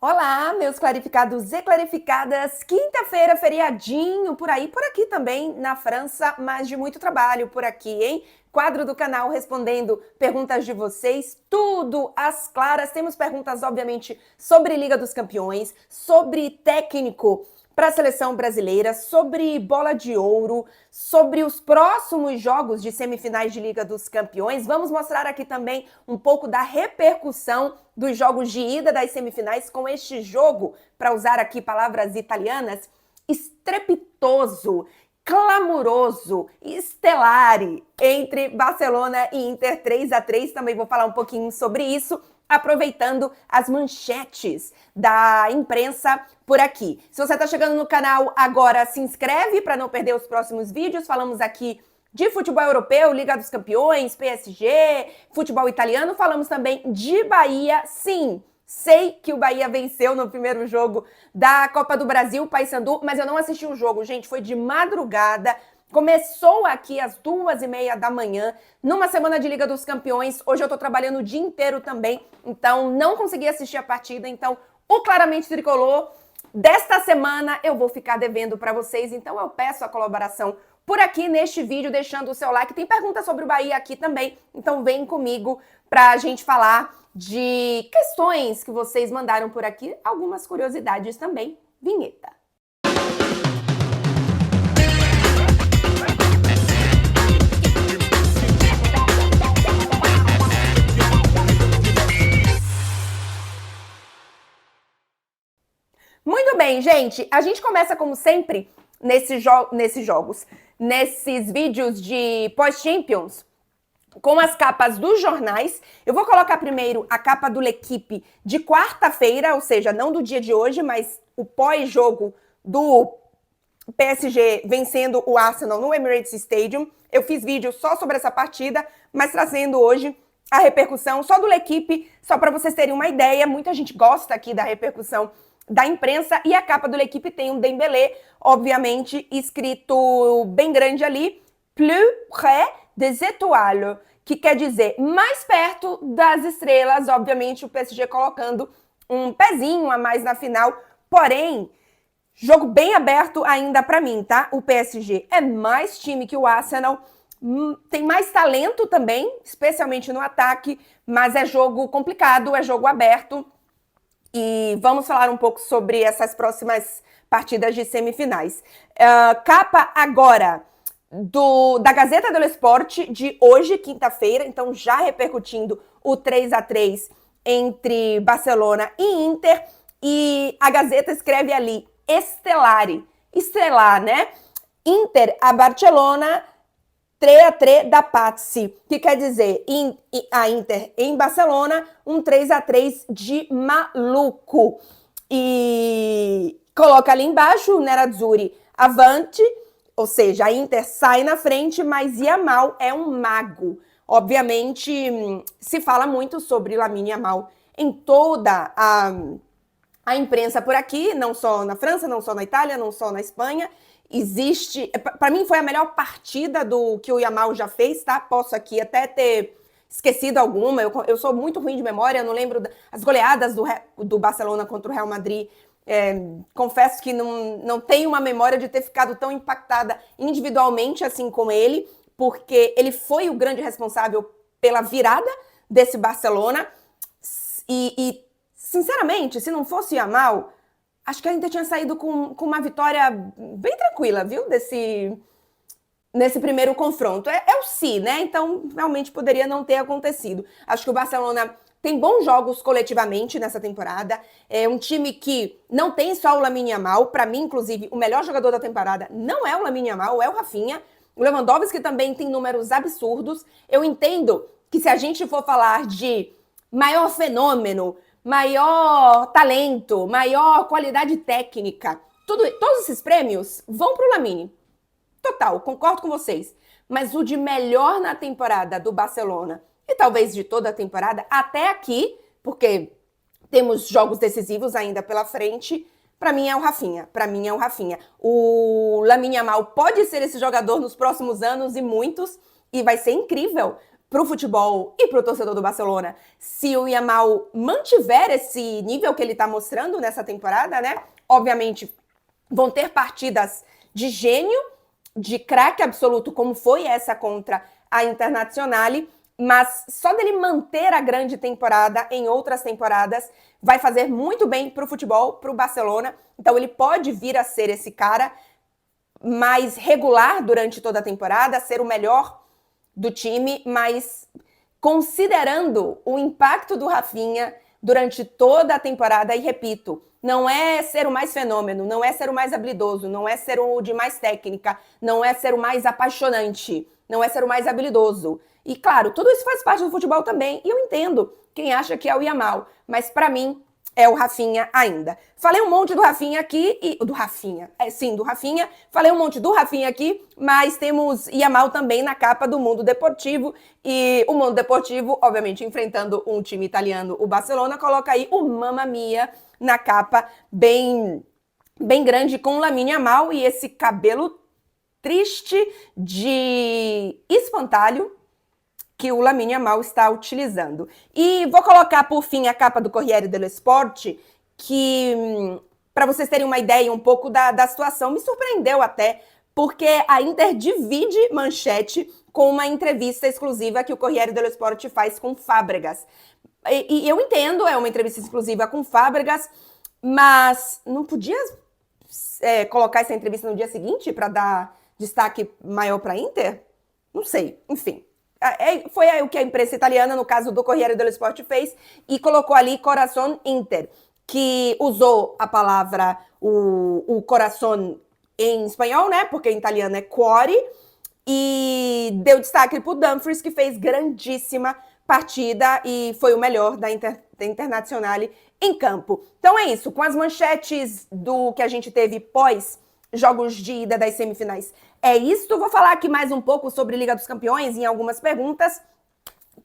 Olá, meus clarificados e clarificadas. Quinta-feira, feriadinho por aí, por aqui também na França, mas de muito trabalho por aqui, hein? Quadro do canal respondendo perguntas de vocês, tudo às claras. Temos perguntas, obviamente, sobre Liga dos Campeões, sobre técnico para a seleção brasileira, sobre bola de ouro, sobre os próximos jogos de semifinais de Liga dos Campeões. Vamos mostrar aqui também um pouco da repercussão dos jogos de ida das semifinais com este jogo, para usar aqui palavras italianas, estrepitoso, clamoroso, estelare entre Barcelona e Inter 3-3. Também vou falar um pouquinho sobre isso, aproveitando as manchetes da imprensa por aqui. Se você está chegando no canal agora, se inscreve para não perder os próximos vídeos. Falamos aqui de futebol europeu, Liga dos Campeões, PSG, futebol italiano. Falamos também de Bahia. Sim, sei que o Bahia venceu no primeiro jogo da Copa do Brasil, Paysandu, mas eu não assisti o jogo, gente. Foi de madrugada. Começou aqui às 2h30 da manhã, numa semana de Liga dos Campeões. Hoje eu tô trabalhando o dia inteiro também, então não consegui assistir a partida. Então, o Claramente Tricolor desta semana eu vou ficar devendo para vocês. Então, eu peço a colaboração por aqui neste vídeo, deixando o seu like. Tem pergunta sobre o Bahia aqui também, então vem comigo pra gente falar de questões que vocês mandaram por aqui, algumas curiosidades também. Vinheta. Muito bem, gente. A gente começa, como sempre, nesses vídeos de pós-Champions, com as capas dos jornais. Eu vou colocar primeiro a capa do L'Équipe de quarta-feira, ou seja, não do dia de hoje, mas o pós-jogo do PSG vencendo o Arsenal no Emirates Stadium. Eu fiz vídeo só sobre essa partida, mas trazendo hoje a repercussão só do L'Équipe, só para vocês terem uma ideia. Muita gente gosta aqui da repercussão da imprensa, e a capa do L'Équipe tem um Dembélé, obviamente, escrito bem grande ali, plus près des étoiles, que quer dizer mais perto das estrelas. Obviamente o PSG colocando um pezinho a mais na final, porém, jogo bem aberto ainda para mim, tá? O PSG é mais time que o Arsenal, tem mais talento também, especialmente no ataque, mas é jogo complicado, é jogo aberto. E vamos falar um pouco sobre essas próximas partidas de semifinais. Capa agora da Gazeta dello Sport de hoje, quinta-feira, então já repercutindo o 3-3 entre Barcelona e Inter. E a Gazeta escreve ali, estelar, né? Inter a Barcelona 3-3 da Pazzi, que quer dizer a Inter em Barcelona, um 3-3 de maluco. E coloca ali embaixo, Nerazzurri avante, ou seja, a Inter sai na frente, mas Yamal é um mago. Obviamente, se fala muito sobre Lamine Yamal em toda a imprensa por aqui, não só na França, não só na Itália, não só na Espanha. Existe, para mim foi a melhor partida do que o Yamal já fez, tá? Posso aqui até ter esquecido alguma, eu sou muito ruim de memória, eu não lembro as goleadas do Barcelona contra o Real Madrid. Confesso que não tenho uma memória de ter ficado tão impactada individualmente assim com ele, porque ele foi o grande responsável pela virada desse Barcelona. E sinceramente, se não fosse o Yamal, acho que a Inter tinha saído com uma vitória bem tranquila, viu? Nesse primeiro confronto. É o si, né? Então, realmente poderia não ter acontecido. Acho que o Barcelona tem bons jogos coletivamente nessa temporada. É um time que não tem só o Lamine Yamal. Para mim, inclusive, o melhor jogador da temporada não é o Lamine Yamal, é o Rafinha. O Lewandowski também tem números absurdos. Eu entendo que se a gente for falar de maior fenômeno, maior talento, maior qualidade técnica, todos esses prêmios vão para o Lamine. Total, concordo com vocês. Mas o de melhor na temporada do Barcelona, e talvez de toda a temporada, até aqui, porque temos jogos decisivos ainda pela frente, para mim é o Rafinha. O Lamine Yamal pode ser esse jogador nos próximos anos, e muitos, e vai ser incrível pro futebol e pro torcedor do Barcelona se o Yamal mantiver esse nível que ele tá mostrando nessa temporada, né? Obviamente, vão ter partidas de gênio, de craque absoluto, como foi essa contra a Internazionale, mas só dele manter a grande temporada em outras temporadas vai fazer muito bem pro futebol, pro Barcelona. Então ele pode vir a ser esse cara mais regular durante toda a temporada, ser o melhor do time, mas considerando o impacto do Rafinha durante toda a temporada, e repito, não é ser o mais fenômeno, não é ser o mais habilidoso, não é ser o de mais técnica, não é ser o mais apaixonante, não é ser o mais habilidoso. E claro, tudo isso faz parte do futebol também, e eu entendo quem acha que é o Yamal, mas pra mim é o Rafinha ainda. Falei um monte do Rafinha aqui, do Rafinha. Falei um monte do Rafinha aqui, mas temos Yamal também na capa do Mundo Deportivo. E o Mundo Deportivo, obviamente, enfrentando um time italiano, o Barcelona, coloca aí o Mamma Mia na capa, bem grande, com o Lamine Yamal e esse cabelo triste de espantalho que o Lamine Yamal está utilizando. E vou colocar, por fim, a capa do Corriere dello Sport, que, para vocês terem uma ideia um pouco da situação, me surpreendeu até, porque a Inter divide manchete com uma entrevista exclusiva que o Corriere dello Sport faz com Fábregas. E eu entendo, é uma entrevista exclusiva com Fábregas, mas não podia colocar essa entrevista no dia seguinte para dar destaque maior para a Inter? Não sei, enfim. Foi o que a imprensa italiana, no caso do Corriere dello Sport, fez e colocou ali Corazon Inter, que usou a palavra, o coração em espanhol, né? Porque em italiano é cuore, e deu destaque pro Dumfries, que fez grandíssima partida e foi o melhor da Internazionale em campo. Então é isso, com as manchetes do que a gente teve pós jogos de ida das semifinais. É isso, vou falar aqui mais um pouco sobre Liga dos Campeões em algumas perguntas.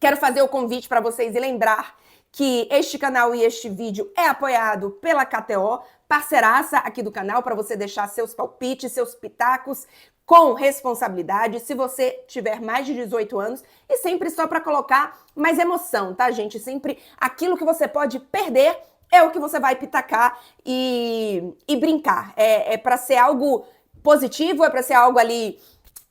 Quero fazer o convite para vocês e lembrar que este canal e este vídeo é apoiado pela KTO, parceiraça aqui do canal, para você deixar seus palpites, seus pitacos com responsabilidade, se você tiver mais de 18 anos, e sempre só para colocar mais emoção, tá, gente? Sempre aquilo que você pode perder é o que você vai pitacar e brincar. É para ser algo positivo, é para ser algo ali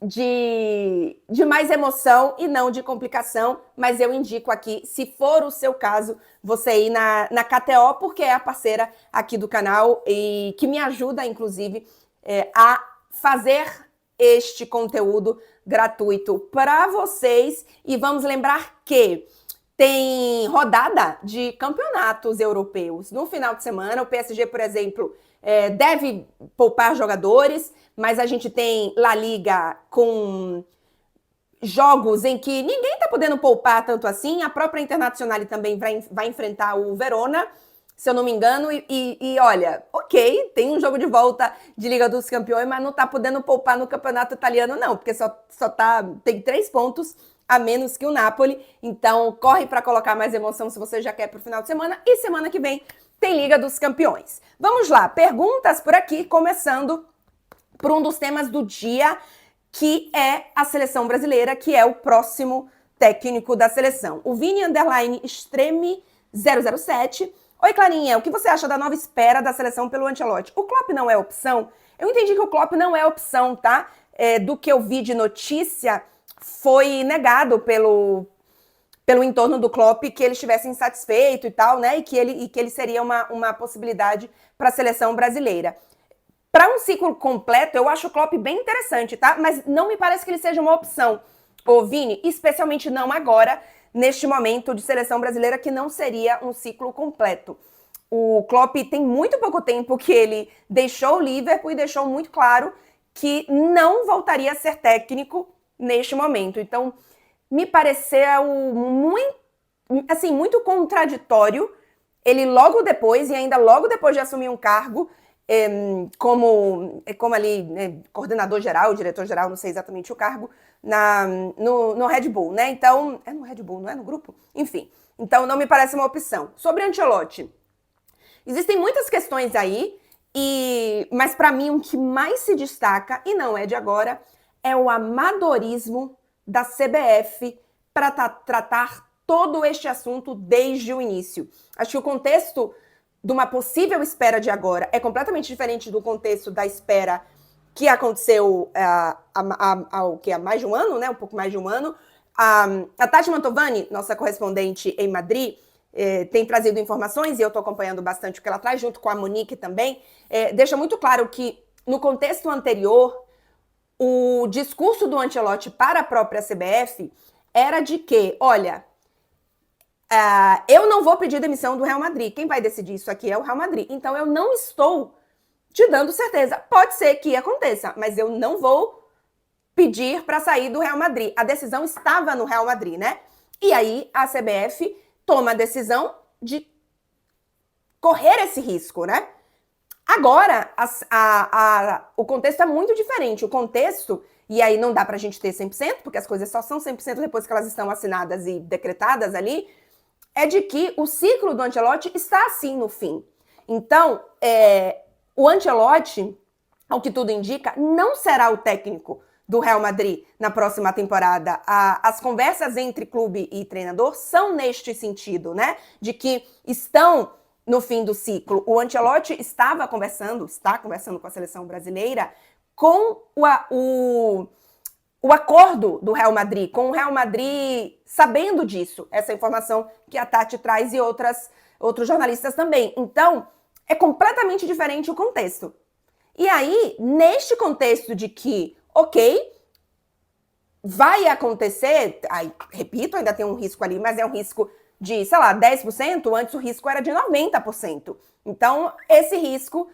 de mais emoção e não de complicação, mas eu indico aqui, se for o seu caso, você ir na KTO, porque é a parceira aqui do canal e que me ajuda, inclusive, a fazer este conteúdo gratuito para vocês. E vamos lembrar que tem rodada de campeonatos europeus. No final de semana, o PSG, por exemplo, deve poupar jogadores, mas a gente tem La Liga com jogos em que ninguém tá podendo poupar tanto assim. A própria Internazionale também vai enfrentar o Verona, se eu não me engano, e olha, ok, tem um jogo de volta de Liga dos Campeões, mas não tá podendo poupar no campeonato italiano não, porque tem 3 pontos a menos que o Napoli, então corre para colocar mais emoção se você já quer pro final de semana, e semana que vem tem Liga dos Campeões. Vamos lá, perguntas por aqui, começando por um dos temas do dia, que é a seleção brasileira, que é o próximo técnico da seleção. O Vini _extreme 007. Oi, Clarinha, o que você acha da nova espera da seleção pelo Ancelotti? O Klopp não é opção? Eu entendi que o Klopp não é opção, tá? Do que eu vi de notícia, foi negado pelo entorno do Klopp que ele estivesse insatisfeito e tal, né? E que ele seria uma possibilidade para a seleção brasileira. Para um ciclo completo, eu acho o Klopp bem interessante, tá? Mas não me parece que ele seja uma opção, ô Vini, especialmente não agora, neste momento de seleção brasileira, que não seria um ciclo completo. O Klopp tem muito pouco tempo que ele deixou o Liverpool e deixou muito claro que não voltaria a ser técnico neste momento. Então, me pareceu muito contraditório ele logo depois, e ainda logo depois de assumir um cargo, como ali, né, coordenador geral, diretor geral, não sei exatamente o cargo, no Red Bull, né? Então, é no Red Bull, não é no grupo? Enfim, então não me parece uma opção. Sobre Ancelotti, existem muitas questões aí, mas para mim o que mais se destaca, e não é de agora, é o amadorismo da CBF para tratar todo este assunto desde o início. Acho que o contexto de uma possível espera de agora é completamente diferente do contexto da espera que aconteceu há mais de um ano, né? Um pouco mais de um ano. A Tati Mantovani, nossa correspondente em Madrid, tem trazido informações, e eu estou acompanhando bastante o que ela traz, junto com a Monique também, deixa muito claro que, no contexto anterior, o discurso do Ancelotti para a própria CBF era de que, olha, eu não vou pedir demissão do Real Madrid. Quem vai decidir isso aqui é o Real Madrid. Então eu não estou te dando certeza. Pode ser que aconteça, mas eu não vou pedir para sair do Real Madrid. A decisão estava no Real Madrid, né? E aí a CBF toma a decisão de correr esse risco, né? Agora, o contexto é muito diferente. O contexto, e aí não dá pra gente ter 100%, porque as coisas só são 100% depois que elas estão assinadas e decretadas ali, é de que o ciclo do Ancelotti está assim no fim. Então, o Ancelotti, ao que tudo indica, não será o técnico do Real Madrid na próxima temporada. As conversas entre clube e treinador são neste sentido, né? De que estão no fim do ciclo. O Ancelotti está conversando com a seleção brasileira com o acordo do Real Madrid, com o Real Madrid sabendo disso, essa informação que a Tati traz e outros jornalistas também. Então, é completamente diferente o contexto. E aí, neste contexto de que, ok, vai acontecer, repito, ainda tem um risco ali, mas é um risco de, sei lá, 10%, antes o risco era de 90%. Então, esse risco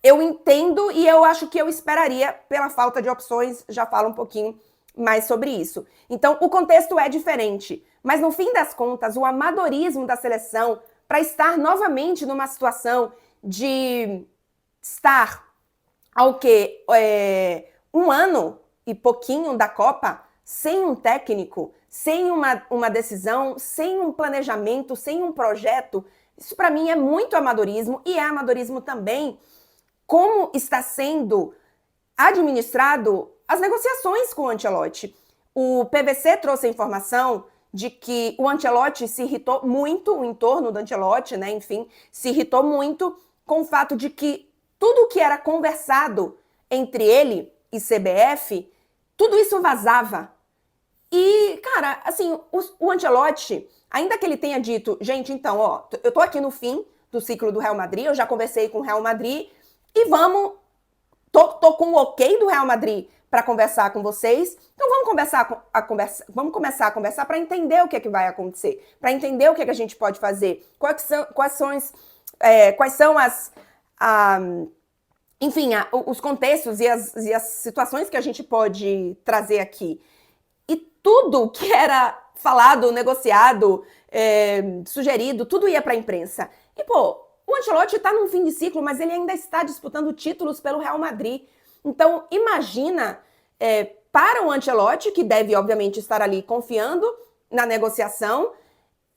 eu entendo e eu acho que eu esperaria pela falta de opções, já falo um pouquinho mais sobre isso. Então, o contexto é diferente, mas no fim das contas, o amadorismo da seleção para estar novamente numa situação de estar ao quê? Um ano e pouquinho da Copa sem um técnico, sem uma decisão, sem um planejamento, sem um projeto, isso para mim é muito amadorismo e é amadorismo também como está sendo administrado as negociações com o Ancelotti. O PVC trouxe a informação de que o Ancelotti se irritou muito, o entorno do Ancelotti, né, enfim, se irritou muito com o fato de que tudo que era conversado entre ele e CBF, tudo isso vazava. E, cara, assim, o Ancelotti, ainda que ele tenha dito, gente, então, ó, eu tô aqui no fim do ciclo do Real Madrid, eu já conversei com o Real Madrid e tô com o ok do Real Madrid para conversar com vocês, então vamos começar a conversar para entender o que é que vai acontecer, para entender o que é que a gente pode fazer, quais são os contextos e as situações que a gente pode trazer aqui. E tudo que era falado, negociado, sugerido, tudo ia para a imprensa. E, pô, o Ancelotti está num fim de ciclo, mas ele ainda está disputando títulos pelo Real Madrid. Então, imagina para o Ancelotti, que deve, obviamente, estar ali confiando na negociação,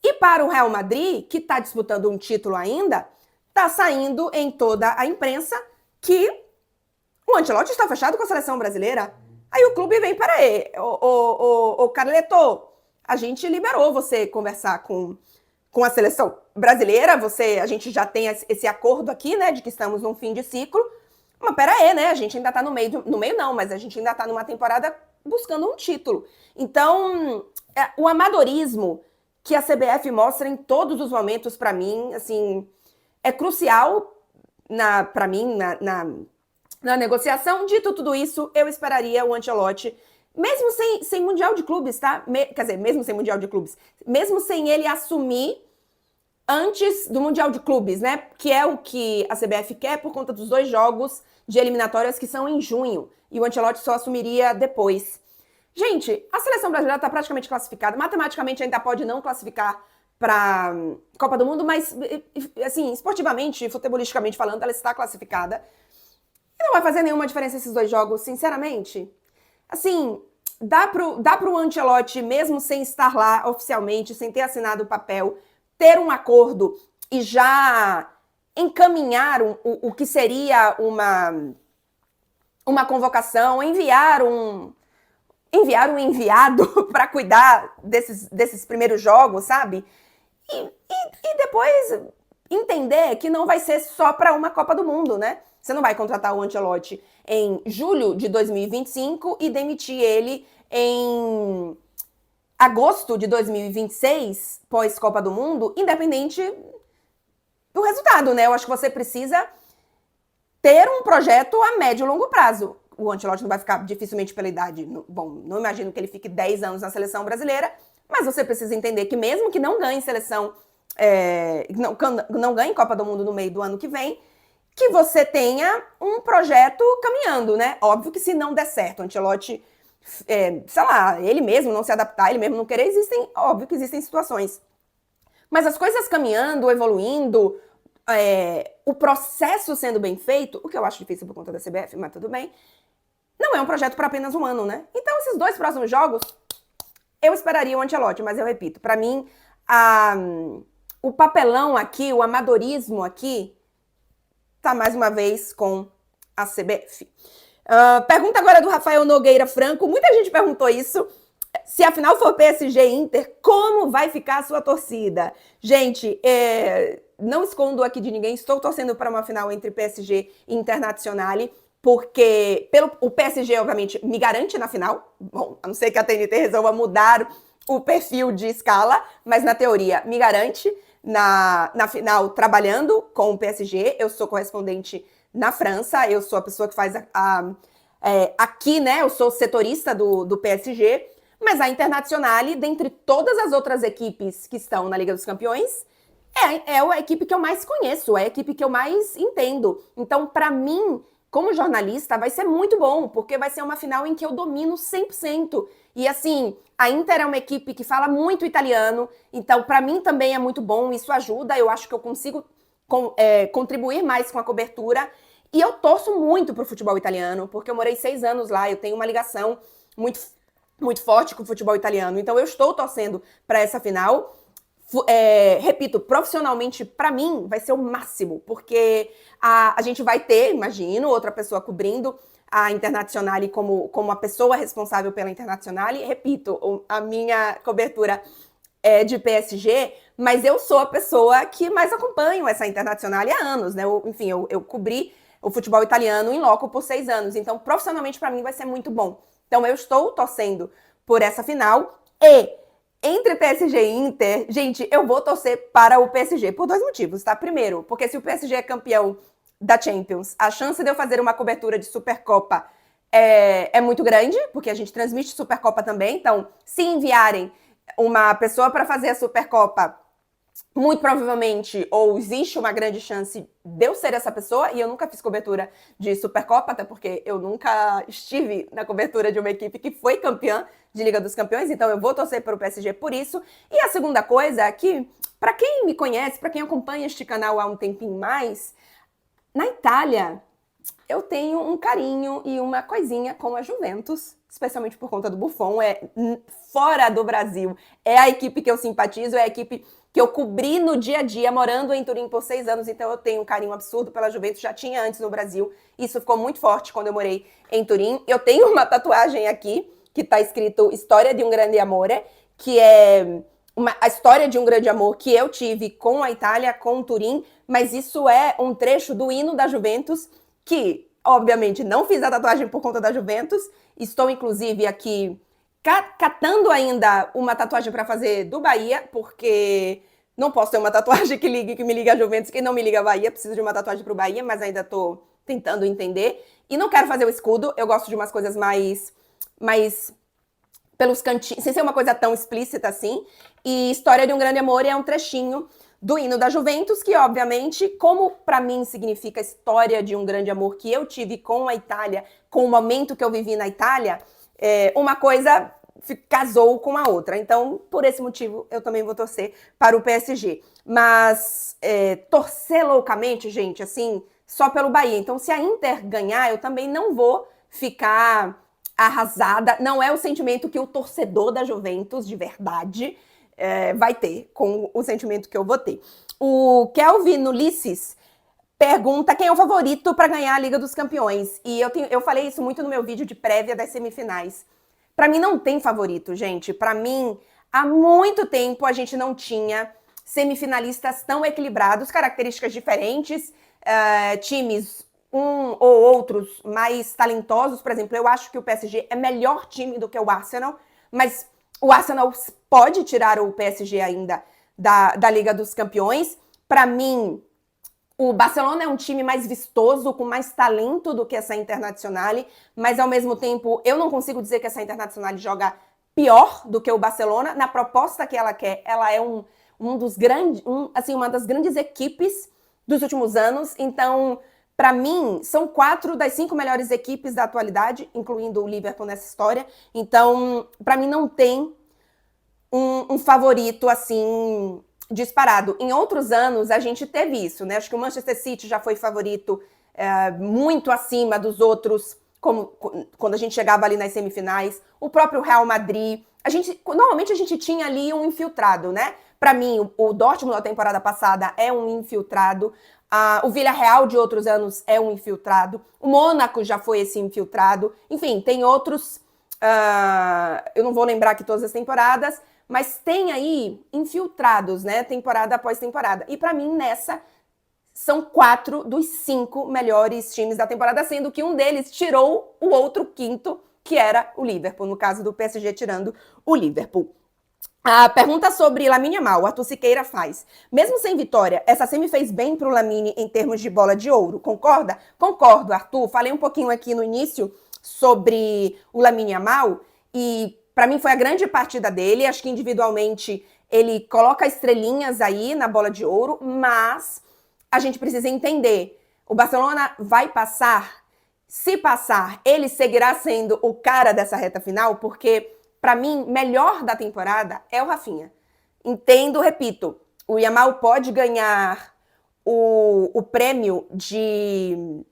e para o Real Madrid, que está disputando um título ainda, está saindo em toda a imprensa que o Ancelotti está fechado com a seleção brasileira. Aí o clube vem, peraí, o Carleto, a gente liberou você conversar com a seleção brasileira, a gente já tem esse acordo aqui, né, de que estamos num fim de ciclo, mas peraí, né, a gente ainda tá no meio não, mas a gente ainda tá numa temporada buscando um título. Então, o amadorismo que a CBF mostra em todos os momentos, para mim, assim, é crucial para mim, na negociação. Dito tudo isso, eu esperaria o Ancelotti, mesmo sem Mundial de Clubes, tá? Quer dizer, mesmo sem Mundial de Clubes, mesmo sem ele assumir antes do Mundial de Clubes, né? Que é o que a CBF quer por conta dos 2 jogos de eliminatórias que são em junho. E o Ancelotti só assumiria depois. Gente, a seleção brasileira está praticamente classificada. Matematicamente ainda pode não classificar para Copa do Mundo, mas, assim, esportivamente, futebolisticamente falando, ela está classificada. E não vai fazer nenhuma diferença esses 2 jogos, sinceramente. Assim, dá pro Ancelotti, mesmo sem estar lá oficialmente, sem ter assinado o papel, ter um acordo e já encaminhar o que seria uma convocação, enviar enviar um enviado para cuidar desses primeiros jogos, sabe? E depois entender que não vai ser só para uma Copa do Mundo, né? Você não vai contratar o Ancelotti em julho de 2025 e demitir ele em agosto de 2026, pós-Copa do Mundo, independente do resultado, né? Eu acho que você precisa ter um projeto a médio e longo prazo. O Ancelotti não vai ficar dificilmente pela idade. Bom, não imagino que ele fique 10 anos na seleção brasileira, mas você precisa entender que mesmo que não ganhe seleção, não ganhe Copa do Mundo no meio do ano que vem, que você tenha um projeto caminhando, né? Óbvio que se não der certo, o Ancelotti, sei lá, ele mesmo não se adaptar, ele mesmo não querer, óbvio que existem situações. Mas as coisas caminhando, evoluindo, o processo sendo bem feito, o que eu acho difícil por conta da CBF, mas tudo bem, não é um projeto para apenas um ano, né? Então, esses 2 próximos jogos, eu esperaria o Ancelotti, mas eu repito, para mim, o papelão aqui, o amadorismo aqui, tá mais uma vez com a CBF. Pergunta agora do Rafael Nogueira Franco. Muita gente perguntou isso. Se a final for PSG e Inter, como vai ficar a sua torcida? Gente, não escondo aqui de ninguém, estou torcendo para uma final entre PSG e Internazionale, porque o PSG, obviamente, me garante na final. Bom, a não ser que a TNT resolva mudar o perfil de escala, mas na teoria me garante na final trabalhando com o PSG. Eu sou correspondente na França, eu sou a pessoa que faz aqui, né? Eu sou setorista do PSG, mas a Internazionale, dentre todas as outras equipes que estão na Liga dos Campeões, é a equipe que eu mais conheço, é a equipe que eu mais entendo. Então, para mim, como jornalista, vai ser muito bom, porque vai ser uma final em que eu domino 100%. E assim, a Inter é uma equipe que fala muito italiano, então para mim também é muito bom, isso ajuda, eu acho que eu consigo contribuir mais com a cobertura. E eu torço muito pro futebol italiano, porque eu morei 6 anos lá, eu tenho uma ligação muito, muito forte com o futebol italiano. Então eu estou torcendo para essa final. Repito, profissionalmente, para mim, vai ser o máximo, porque a gente vai ter, imagino, outra pessoa cobrindo a Internazionale como a pessoa responsável pela Internazionale. Repito, a minha cobertura é de PSG, mas eu sou a pessoa que mais acompanho essa Internazionale há anos, né? Eu cobri o futebol italiano em loco por 6 anos, então profissionalmente para mim vai ser muito bom. Então eu estou torcendo por essa final e entre PSG e Inter, gente, eu vou torcer para o PSG por 2 motivos, tá? Primeiro, porque se o PSG é campeão da Champions, a chance de eu fazer uma cobertura de Supercopa é muito grande, porque a gente transmite Supercopa também. Então, se enviarem uma pessoa para fazer a Supercopa, muito provavelmente, ou existe uma grande chance de eu ser essa pessoa, e eu nunca fiz cobertura de Supercopa, até porque eu nunca estive na cobertura de uma equipe que foi campeã de Liga dos Campeões, então eu vou torcer para o PSG por isso. E a segunda coisa é que, para quem me conhece, para quem acompanha este canal há um tempinho mais, na Itália, eu tenho um carinho e uma coisinha com a Juventus, especialmente por conta do Buffon. Fora do Brasil, é a equipe que eu simpatizo, é a equipe que eu cobri no dia a dia, morando em Turim por 6 anos, então eu tenho um carinho absurdo pela Juventus, já tinha antes no Brasil, isso ficou muito forte quando eu morei em Turim. Eu tenho uma tatuagem aqui, que está escrito História de um Grande Amore, que é a história de um grande amor que eu tive com a Itália, com Turim, mas isso é um trecho do hino da Juventus, que, obviamente, não fiz a tatuagem por conta da Juventus, estou, inclusive, aqui catando ainda uma tatuagem para fazer do Bahia, porque não posso ter uma tatuagem que me liga a Juventus, que não me liga a Bahia, preciso de uma tatuagem para o Bahia, mas ainda estou tentando entender. E não quero fazer o escudo, eu gosto de umas coisas mais pelos cantinhos, sem ser uma coisa tão explícita assim. E História de um Grande Amor é um trechinho do hino da Juventus, que obviamente, como para mim significa a história de um grande amor que eu tive com a Itália, com o momento que eu vivi na Itália, uma coisa casou com a outra. Então, por esse motivo, eu também vou torcer para o PSG. Mas torcer loucamente, gente, assim, só pelo Bahia. Então, se a Inter ganhar, eu também não vou ficar arrasada. Não é o sentimento que o torcedor da Juventus, de verdade, vai ter com o sentimento que eu vou ter. O Kelvin Ulisses pergunta quem é o favorito para ganhar a Liga dos Campeões. E eu falei isso muito no meu vídeo de prévia das semifinais. Para mim não tem favorito, gente. Para mim, há muito tempo a gente não tinha semifinalistas tão equilibrados, características diferentes, times um ou outros mais talentosos. Por exemplo, eu acho que o PSG é melhor time do que o Arsenal, mas o Arsenal pode tirar o PSG ainda da Liga dos Campeões. Para mim, o Barcelona é um time mais vistoso, com mais talento do que essa Internazionale, mas ao mesmo tempo eu não consigo dizer que essa Internazionale joga pior do que o Barcelona. Na proposta que ela quer, ela é uma das grandes equipes dos últimos anos. Então, para mim, são 4 das 5 melhores equipes da atualidade, incluindo o Liverpool nessa história. Então, para mim, não tem um favorito assim disparado. Em outros anos, a gente teve isso, né? Acho que o Manchester City já foi favorito muito acima dos outros, como quando a gente chegava ali nas semifinais. O próprio Real Madrid. Normalmente a gente tinha ali um infiltrado, né? Para mim, o Dortmund da temporada passada é um infiltrado. O Villarreal de outros anos é um infiltrado. O Mônaco já foi esse infiltrado. Enfim, tem outros. Eu não vou lembrar aqui todas as temporadas, mas tem aí infiltrados, né? Temporada após temporada. E para mim, nessa, são 4 dos 5 melhores times da temporada, sendo que um deles tirou o outro quinto, que era o Liverpool, no caso do PSG tirando o Liverpool. A pergunta sobre Lamine Yamal, o Arthur Siqueira faz. Mesmo sem vitória, essa semi fez bem para o Lamine em termos de bola de ouro, concorda? Concordo, Arthur. Falei um pouquinho aqui no início sobre o Lamine Yamal e para mim foi a grande partida dele. Acho que individualmente ele coloca estrelinhas aí na bola de ouro, mas a gente precisa entender, o Barcelona vai passar? Se passar, ele seguirá sendo o cara dessa reta final, porque para mim, melhor da temporada é o Rafinha. Entendo, repito, o Yamal pode ganhar o prêmio de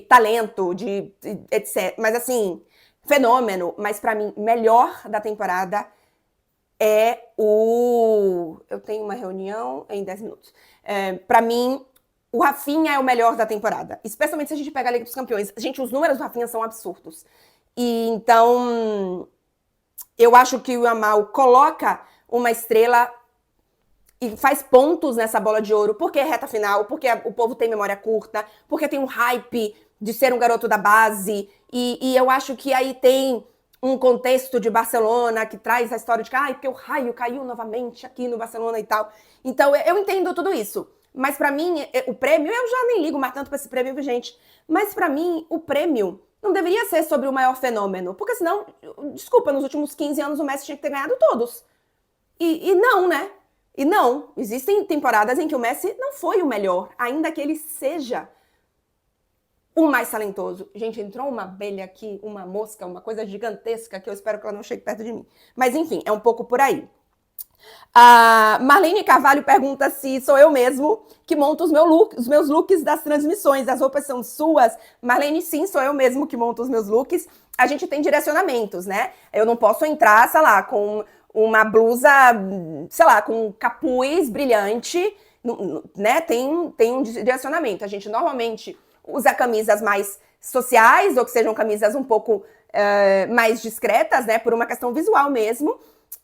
talento, de etc. Mas assim, fenômeno. Mas para mim, melhor da temporada é o... Eu tenho uma reunião em 10 minutos. Para mim, o Rafinha é o melhor da temporada. Especialmente se a gente pega a Liga dos Campeões. Gente, os números do Rafinha são absurdos. E então, eu acho que o Yamal coloca uma estrela e faz pontos nessa bola de ouro, porque é reta final, porque o povo tem memória curta, porque tem um hype de ser um garoto da base, e eu acho que aí tem um contexto de Barcelona que traz a história de que porque o raio caiu novamente aqui no Barcelona e tal. Então, eu entendo tudo isso. Mas pra mim, o prêmio, eu já nem ligo mais tanto pra esse prêmio, gente, mas pra mim, o prêmio não deveria ser sobre o maior fenômeno, porque senão, desculpa, nos últimos 15 anos o Messi tinha que ter ganhado todos. E não, né? E não, existem temporadas em que o Messi não foi o melhor, ainda que ele seja o mais talentoso. Gente, entrou uma abelha aqui, uma mosca, uma coisa gigantesca, que eu espero que ela não chegue perto de mim. Mas enfim, é um pouco por aí. A Marlene Carvalho pergunta se sou eu mesmo que monto os meus looks das transmissões. As roupas são suas? Marlene, sim, sou eu mesmo que monto os meus looks. A gente tem direcionamentos, né? Eu não posso entrar, sei lá, com uma blusa, sei lá, com um capuz brilhante, né? Tem um direcionamento. A gente normalmente usa camisas mais sociais ou que sejam camisas um pouco mais discretas, né? Por uma questão visual mesmo.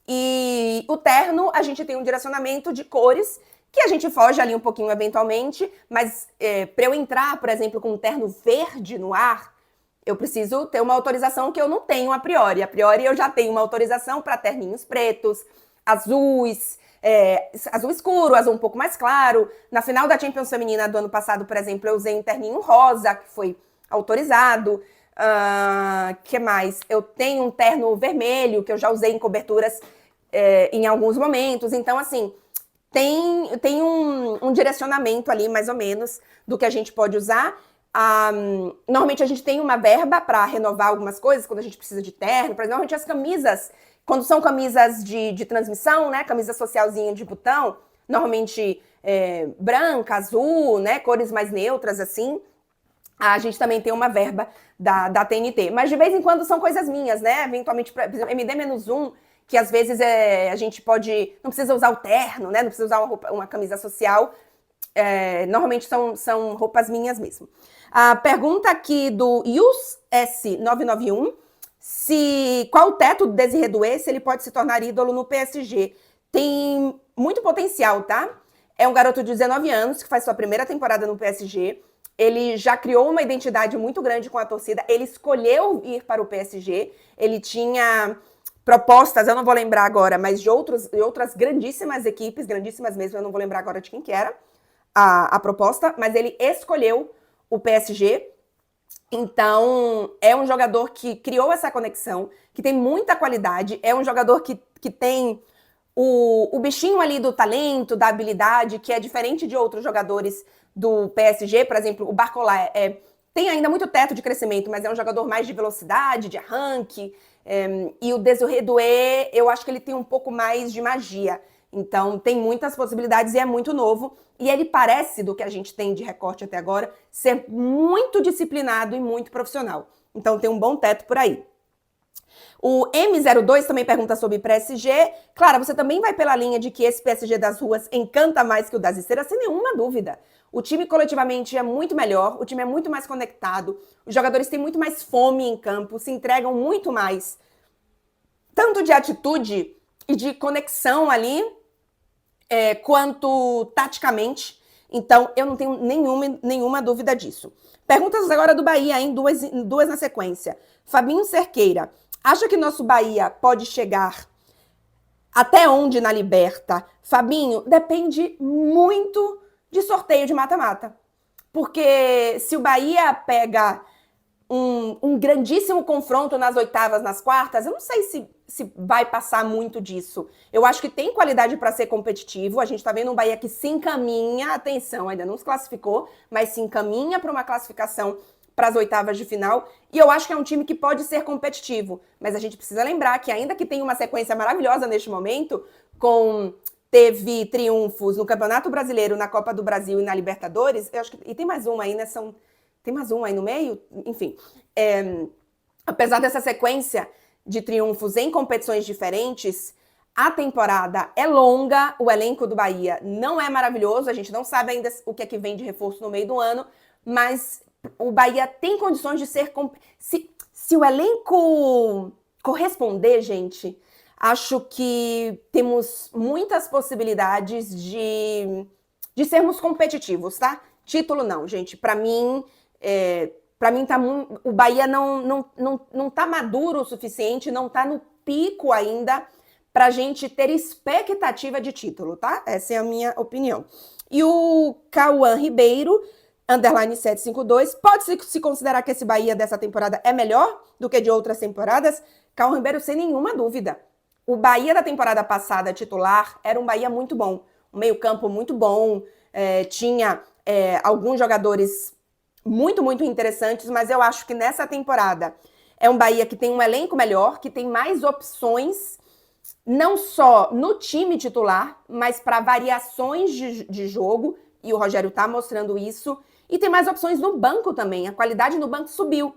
E o terno, a gente tem um direcionamento de cores que a gente foge ali um pouquinho eventualmente, mas para eu entrar, por exemplo, com um terno verde no ar, eu preciso ter uma autorização que eu não tenho a priori. A priori eu já tenho uma autorização para terninhos pretos, azuis, azul escuro, azul um pouco mais claro. Na final da Champions Feminina do ano passado, por exemplo, eu usei um terninho rosa, que foi autorizado. Que mais? Eu tenho um terno vermelho, que eu já usei em coberturas em alguns momentos. Então, assim, tem um direcionamento ali, mais ou menos, do que a gente pode usar. Normalmente a gente tem uma verba para renovar algumas coisas, quando a gente precisa de terno. Por exemplo, normalmente as camisas, quando são camisas de transmissão, né, camisa socialzinha de botão, normalmente branca, azul, né, cores mais neutras, assim, a gente também tem uma verba da TNT. Mas de vez em quando são coisas minhas, né, eventualmente, por exemplo, MD-1, que às vezes a gente pode, não precisa usar o terno, né, não precisa usar uma camisa social, normalmente são roupas minhas mesmo. A pergunta aqui do Yus S991, qual o teto do Désiré Doué, se ele pode se tornar ídolo no PSG. Tem muito potencial, tá? É um garoto de 19 anos que faz sua primeira temporada no PSG. Ele já criou uma identidade muito grande com a torcida. Ele escolheu ir para o PSG. Ele tinha propostas, eu não vou lembrar agora, mas de outras grandíssimas equipes, grandíssimas mesmo, eu não vou lembrar agora de quem que era a proposta, mas ele escolheu o PSG. Então, é um jogador que criou essa conexão, que tem muita qualidade, é um jogador que tem o bichinho ali do talento, da habilidade, que é diferente de outros jogadores do PSG. Por exemplo, o Barcola tem ainda muito teto de crescimento, mas é um jogador mais de velocidade, de arranque. E o Désiré Doué, eu acho que ele tem um pouco mais de magia. Então, tem muitas possibilidades e é muito novo. E ele parece, do que a gente tem de recorte até agora, ser muito disciplinado e muito profissional. Então, tem um bom teto por aí. O M02 também pergunta sobre PSG. Claro, você também vai pela linha de que esse PSG das ruas encanta mais que o das esteiras, sem nenhuma dúvida. O time coletivamente é muito melhor, o time é muito mais conectado, os jogadores têm muito mais fome em campo, se entregam muito mais, tanto de atitude e de conexão ali, quanto taticamente. Então, eu não tenho nenhuma dúvida disso. Perguntas agora do Bahia, hein? Duas na sequência. Fabinho Cerqueira. Acha que nosso Bahia pode chegar até onde na Liberta? Fabinho, depende muito de sorteio de mata-mata. Porque se o Bahia pega um grandíssimo confronto nas oitavas, nas quartas, eu não sei se vai passar muito disso. Eu acho que tem qualidade para ser competitivo. A gente está vendo um Bahia que se encaminha, atenção, ainda não se classificou, mas se encaminha para uma classificação para as oitavas de final. E eu acho que é um time que pode ser competitivo. Mas a gente precisa lembrar que ainda que tenha uma sequência maravilhosa neste momento, teve triunfos no Campeonato Brasileiro, na Copa do Brasil e na Libertadores, eu acho que, e tem mais uma aí, né? Tem mais um aí no meio? Enfim, apesar dessa sequência de triunfos em competições diferentes, a temporada é longa, o elenco do Bahia não é maravilhoso, a gente não sabe ainda o que é que vem de reforço no meio do ano, mas o Bahia tem condições de ser... Se o elenco corresponder, gente, acho que temos muitas possibilidades de sermos competitivos, tá? Título não, gente. Para mim o Bahia não tá maduro o suficiente, não tá no pico ainda pra gente ter expectativa de título, tá? Essa é a minha opinião. E o Cauã Ribeiro, _752, pode se considerar que esse Bahia dessa temporada é melhor do que de outras temporadas? Cauã Ribeiro, sem nenhuma dúvida. O Bahia da temporada passada, titular, era um Bahia muito bom. Um meio-campo muito bom, tinha alguns jogadores muito, muito interessantes, mas eu acho que nessa temporada é um Bahia que tem um elenco melhor, que tem mais opções, não só no time titular, mas para variações de jogo, e o Rogério tá mostrando isso, e tem mais opções no banco também, a qualidade no banco subiu.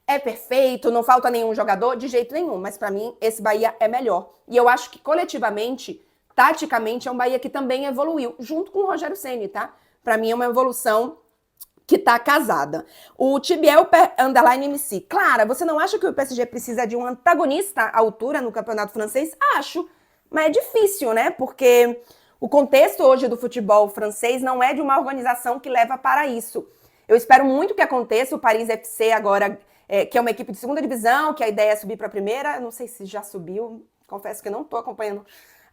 É perfeito, não falta nenhum jogador? De jeito nenhum, mas para mim esse Bahia é melhor. E eu acho que coletivamente, taticamente, é um Bahia que também evoluiu, junto com o Rogério Ceni, tá? Para mim é uma evolução que tá casada. O Tibiel _MC. Clara, você não acha que o PSG precisa de um antagonista à altura no campeonato francês? Acho, mas é difícil, né? Porque o contexto hoje do futebol francês não é de uma organização que leva para isso. Eu espero muito que aconteça o Paris FC agora, que é uma equipe de segunda divisão, que a ideia é subir para a primeira. Não sei se já subiu, confesso que eu não estou acompanhando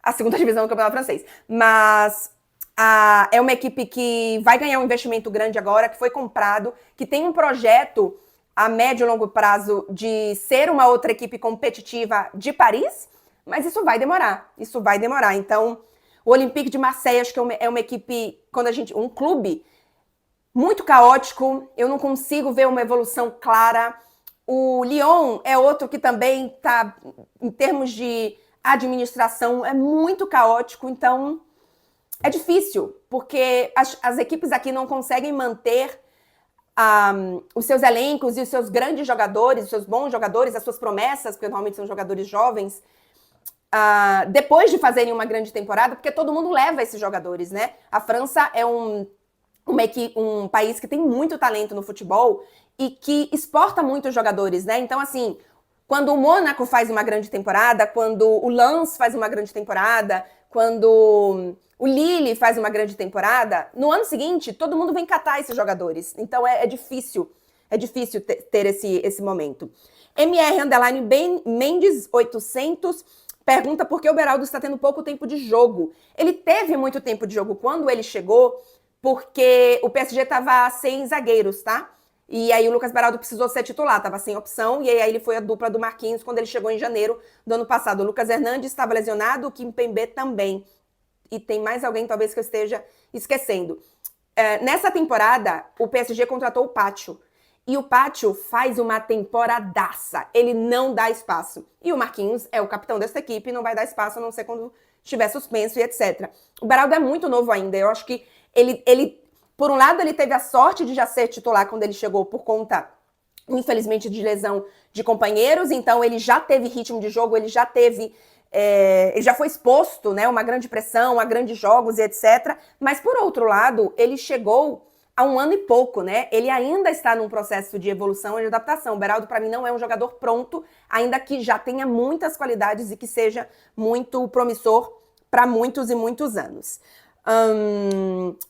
a segunda divisão do campeonato francês. Mas é uma equipe que vai ganhar um investimento grande agora, que foi comprado, que tem um projeto a médio e longo prazo de ser uma outra equipe competitiva de Paris, mas isso vai demorar. Então, o Olympique de Marseille, acho que é uma equipe, um clube muito caótico, eu não consigo ver uma evolução clara. O Lyon é outro que também está, em termos de administração, é muito caótico, então é difícil, porque as equipes aqui não conseguem manter os seus elencos e os seus grandes jogadores, os seus bons jogadores, as suas promessas, porque normalmente são jogadores jovens, depois de fazerem uma grande temporada, porque todo mundo leva esses jogadores, né? A França é um país que tem muito talento no futebol e que exporta muitos jogadores, né? Então, assim, Quando o Mônaco faz uma grande temporada, quando o Lens faz uma grande temporada, quando o Lille faz uma grande temporada, no ano seguinte, todo mundo vem catar esses jogadores. Então é difícil ter esse momento. MR_Mendes 800 pergunta por que o Beraldo está tendo pouco tempo de jogo. Ele teve muito tempo de jogo quando ele chegou, porque o PSG estava sem zagueiros, tá? E aí o Lucas Beraldo precisou ser titular, estava sem opção, e aí ele foi a dupla do Marquinhos quando ele chegou em janeiro do ano passado. O Lucas Hernandes estava lesionado, o Kimpembe também. E tem mais alguém, talvez, que eu esteja esquecendo. Nessa temporada, o PSG contratou o Pacho. E o Pacho faz uma temporadaça. Ele não dá espaço. E o Marquinhos é o capitão dessa equipe e não vai dar espaço, a não ser quando estiver suspenso e etc. O Beraldo é muito novo ainda. Eu acho que ele por um lado, ele teve a sorte de já ser titular quando ele chegou por conta, infelizmente, de lesão de companheiros. Então, ele já teve ritmo de jogo, ele já teve... ele já foi exposto, né, uma grande pressão, a grandes jogos e etc. Mas, por outro lado, ele chegou há 1 ano e pouco, né? Ele ainda está num processo de evolução e de adaptação. O Beraldo, para mim, não é um jogador pronto, ainda que já tenha muitas qualidades e que seja muito promissor para muitos e muitos anos.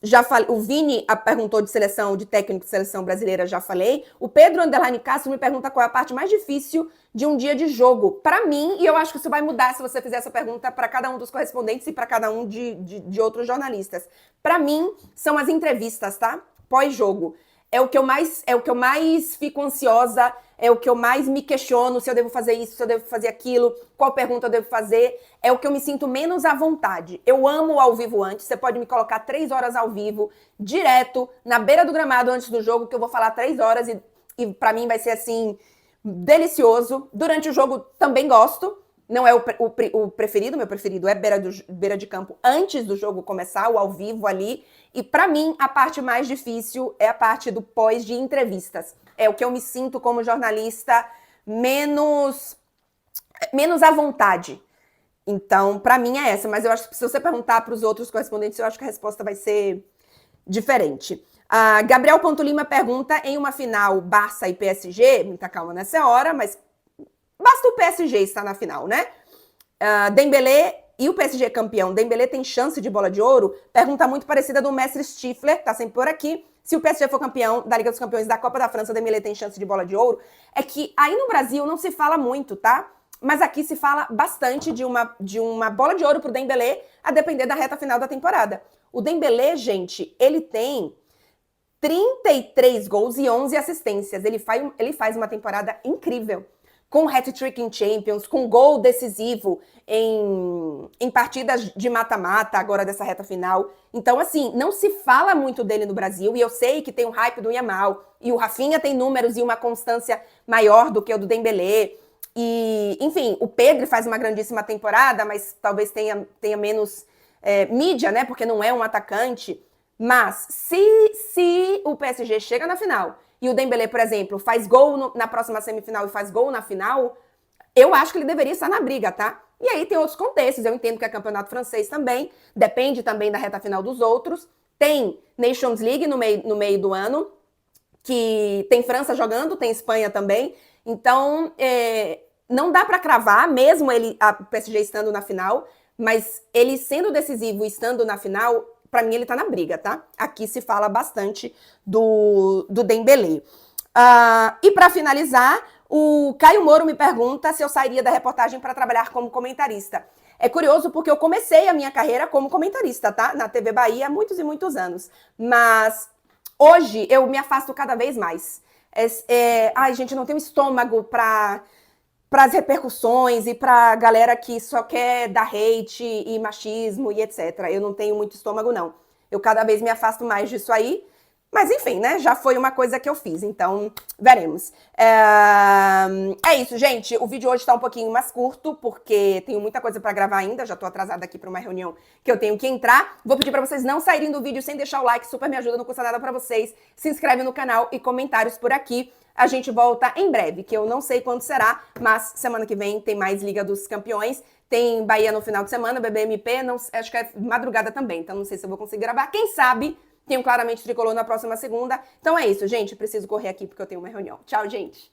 Já falei, o Vini perguntou de seleção, de técnico de seleção brasileira, já falei. O Pedro Underline Castro me pergunta qual é a parte mais difícil de um dia de jogo. Para mim, e eu acho que isso vai mudar se você fizer essa pergunta para cada um dos correspondentes e para cada um de outros jornalistas. Para mim, são as entrevistas, tá? Pós-jogo. É o que eu mais fico ansiosa, é o que eu mais me questiono se eu devo fazer isso, se eu devo fazer aquilo, qual pergunta eu devo fazer. É o que eu me sinto menos à vontade. Eu amo o ao vivo antes, você pode me colocar 3 horas ao vivo, direto, na beira do gramado antes do jogo, que eu vou falar 3 horas e pra mim vai ser assim, delicioso. Durante o jogo também gosto. Não é o preferido, meu preferido é beira de campo antes do jogo começar, o ao vivo ali. E para mim, a parte mais difícil é a parte do pós de entrevistas. É o que eu me sinto como jornalista menos à vontade. Então, para mim é essa. Mas eu acho que se você perguntar para os outros correspondentes, eu acho que a resposta vai ser diferente. Gabriel Lima pergunta, em uma final Barça e PSG, muita calma nessa hora, mas... basta o PSG estar na final, né? Dembélé e o PSG campeão. Dembélé tem chance de bola de ouro? Pergunta muito parecida do mestre Stifler, que tá sempre por aqui. Se o PSG for campeão da Liga dos Campeões da Copa da França, Dembélé tem chance de bola de ouro? É que aí no Brasil não se fala muito, tá? Mas aqui se fala bastante de uma bola de ouro pro Dembélé, a depender da reta final da temporada. O Dembélé, gente, ele tem 33 gols e 11 assistências. Ele faz uma temporada incrível. Com hat-trick em Champions, com gol decisivo em partidas de mata-mata, agora dessa reta final. Então, assim, não se fala muito dele no Brasil, e eu sei que tem o hype do Yamal, e o Rafinha tem números e uma constância maior do que o do Dembélé. E, enfim, o Pedro faz uma grandíssima temporada, mas talvez tenha menos mídia, né, porque não é um atacante. Mas, se o PSG chega na final... e o Dembélé, por exemplo, faz gol na próxima semifinal e faz gol na final, eu acho que ele deveria estar na briga, tá? E aí tem outros contextos, eu entendo que é campeonato francês também, depende também da reta final dos outros. Tem Nations League no meio do ano, que tem França jogando, tem Espanha também. Então, não dá para cravar, mesmo a PSG estando na final, mas ele sendo decisivo e estando na final... para mim, ele tá na briga, tá? Aqui se fala bastante do Dembélé. E para finalizar, o Caio Moro me pergunta se eu sairia da reportagem para trabalhar como comentarista. É curioso porque eu comecei a minha carreira como comentarista, tá? Na TV Bahia há muitos e muitos anos. Mas hoje eu me afasto cada vez mais. Ai, gente, eu não tenho estômago para as repercussões e para galera que só quer dar hate e machismo e etc. Eu não tenho muito estômago, não. Eu cada vez me afasto mais disso aí. Mas enfim, né? Já foi uma coisa que eu fiz, então veremos. É isso, gente. O vídeo hoje tá um pouquinho mais curto, porque tenho muita coisa para gravar ainda. Já tô atrasada aqui para uma reunião que eu tenho que entrar. Vou pedir para vocês não saírem do vídeo sem deixar o like, super me ajuda, não custa nada para vocês. Se inscreve no canal e comentários por aqui. A gente volta em breve, que eu não sei quando será, mas semana que vem tem mais Liga dos Campeões. Tem Bahia no final de semana, BBMP, acho que é madrugada também, então não sei se eu vou conseguir gravar. Quem sabe tem um Claramente Tricolor na próxima segunda. Então é isso, gente. Preciso correr aqui porque eu tenho uma reunião. Tchau, gente!